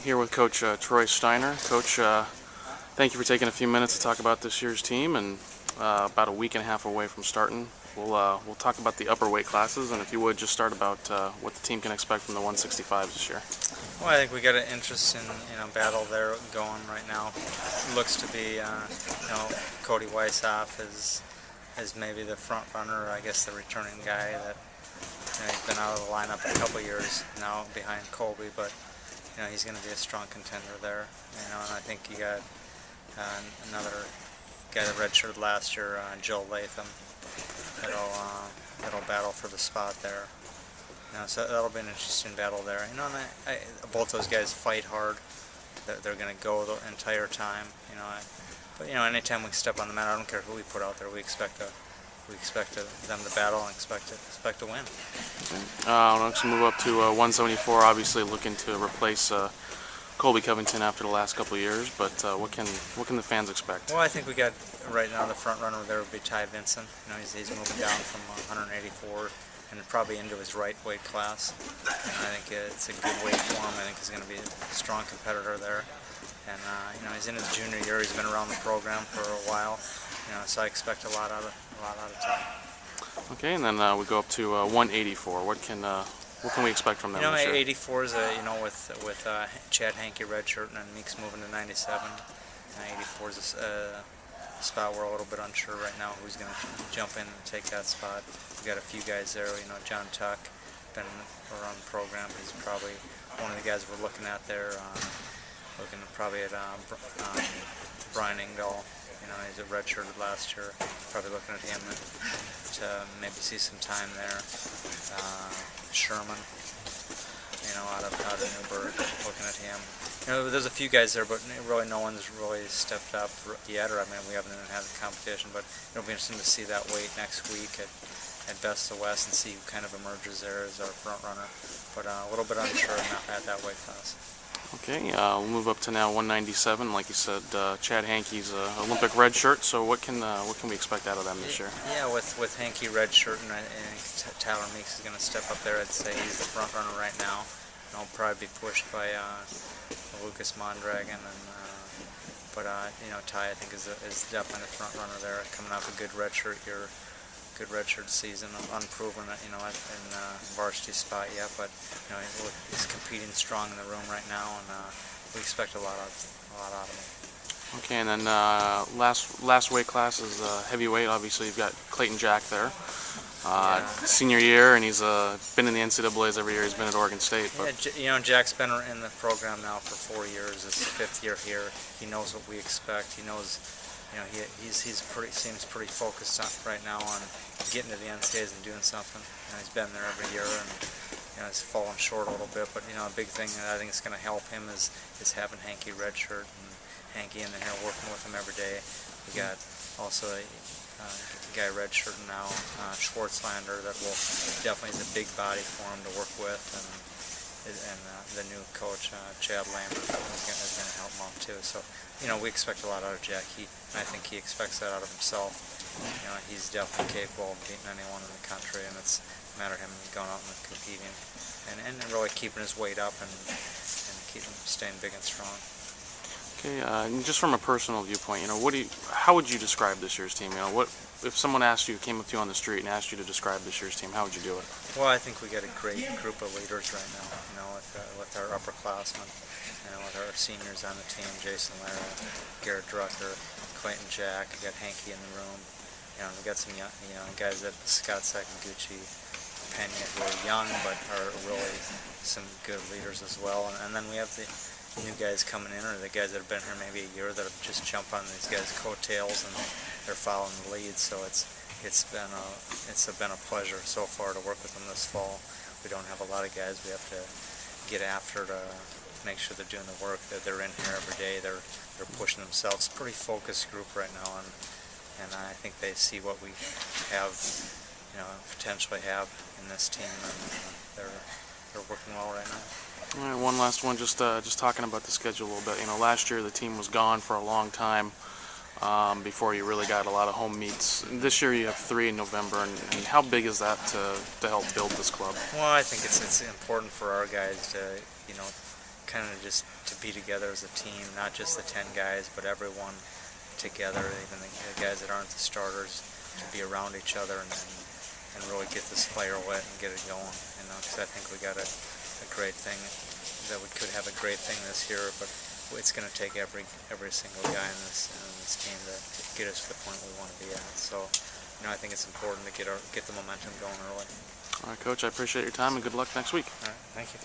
Here with Coach Troy Steiner. Coach, thank you for taking a few minutes to talk about this year's team, and about a week and a half away from starting. We'll talk about the upper weight classes, and if you would, just start about what the team can expect from the 165s this year. Well, I think we got an interesting battle there going right now. It looks to be Cody Weishoff is maybe the front runner, I guess the returning guy that he's been out of the lineup a couple years now behind Colby, but he's going to be a strong contender there. And I think you got another guy that redshirted last year, Joe Latham, that'll battle for the spot there. So that'll be an interesting battle there. And both those guys fight hard. They're going to go the entire time. But anytime we step on the mat, I don't care who we put out there. We expect them to battle and expect to win. Next we'll move up to 174. Obviously, looking to replace Colby Covington after the last couple of years. But what can the fans expect? Well, I think we got right now the front runner there would be Ty Vincent. He's moving down from 184 and probably into his right weight class. And I think it's a good weight for him. I think he's going to be a strong competitor there. And he's in his junior year. He's been around the program for a while. So I expect a lot out of Ty. Okay, and then we go up to 184. What can we expect from them this year? 84 is with Chad Hankey redshirt and Meeks moving to 97. 84 is a spot we're a little bit unsure right now who's going to jump in and take that spot. We got a few guys there. John Tuck, been around the program. He's probably one of the guys we're looking at there. Looking probably at Brian Engdahl. He's a redshirted last year. Probably looking at him to maybe see some time there. Sherman, out of Newburgh, looking at him. There's a few guys there, but really no one's really stepped up yet. Or we haven't even had the competition, but it'll be interesting to see that weight next week at Best of West and see who kind of emerges there as our front runner. But a little bit unsure at that weight class. Okay, we'll move up to now 197. Like you said, Chad Hankey's Olympic red shirt. So what can we expect out of them this year? Yeah, with Hankey red shirt, and I think Tyler Meeks is going to step up there. I'd say he's the front runner right now. He'll probably be pushed by Lucas Mondragon, but Ty I think is definitely the front runner there, coming off a good red shirt year. Good redshirt season, unproven, in varsity spot yet, but he's competing strong in the room right now, and we expect a lot out of him. Okay, and then last weight class is heavyweight. Obviously, you've got Clayton Jack there, senior year, and he's been in the NCAA's every year. He's been at Oregon State. But yeah, Jack's been in the program now for 4 years. It's his 5th year here. He knows what we expect. He knows. He seems pretty focused right now on getting to the NCAAs and doing something. He's been there every year, and he's fallen short a little bit. But a big thing that I think is going to help him is having Hankey redshirt and Hankey in there working with him every day. We got also a guy redshirt now, Schwartzlander, that will definitely is a big body for him to work with, and the new coach, Chad Lambert, is going to help him out too. So, we expect a lot out of Jack. I think he expects that out of himself. He's definitely capable of beating anyone in the country, and it's a matter of him going out and competing and really keeping his weight up and keeping staying big and strong. Okay, and just from a personal viewpoint, how would you describe this year's team? What if someone came up to you on the street and asked you to describe this year's team? How would you do it? Well, I think we got a great group of leaders right now. With our upperclassmen, with our seniors on the team, Jason Lara, Garrett Drucker, Clayton Jack. We got Hankey in the room. We got some young, guys that Scott Sakaguchi, Pena, who are young but are really some good leaders as well. And then we have the new guys coming in, or the guys that have been here maybe a year that have just jumped on these guys' coattails and they're following the lead. So it's been a pleasure so far to work with them this fall. We don't have a lot of guys we have to get after to make sure they're doing the work. That they're in here every day. They're pushing themselves. Pretty focused group right now, and I think they see what we have, potentially have in this team, and they're working well right now. All right, one last one. Just talking about the schedule a little bit. Last year the team was gone for a long time. before you really got a lot of home meets. And this year you have 3 in November, and how big is that to help build this club? Well, I think it's important for our guys to kind of just to be together as a team, not just the 10 guys, but everyone together, even the guys that aren't the starters, to be around each other and really get this fire lit and get it going. Because I think we got a great thing, that we could have a great thing this year, but it's going to take every single guy in this team to get us to the point we want to be at. So, I think it's important to get the momentum going early. All right, Coach, I appreciate your time and good luck next week. All right, thank you.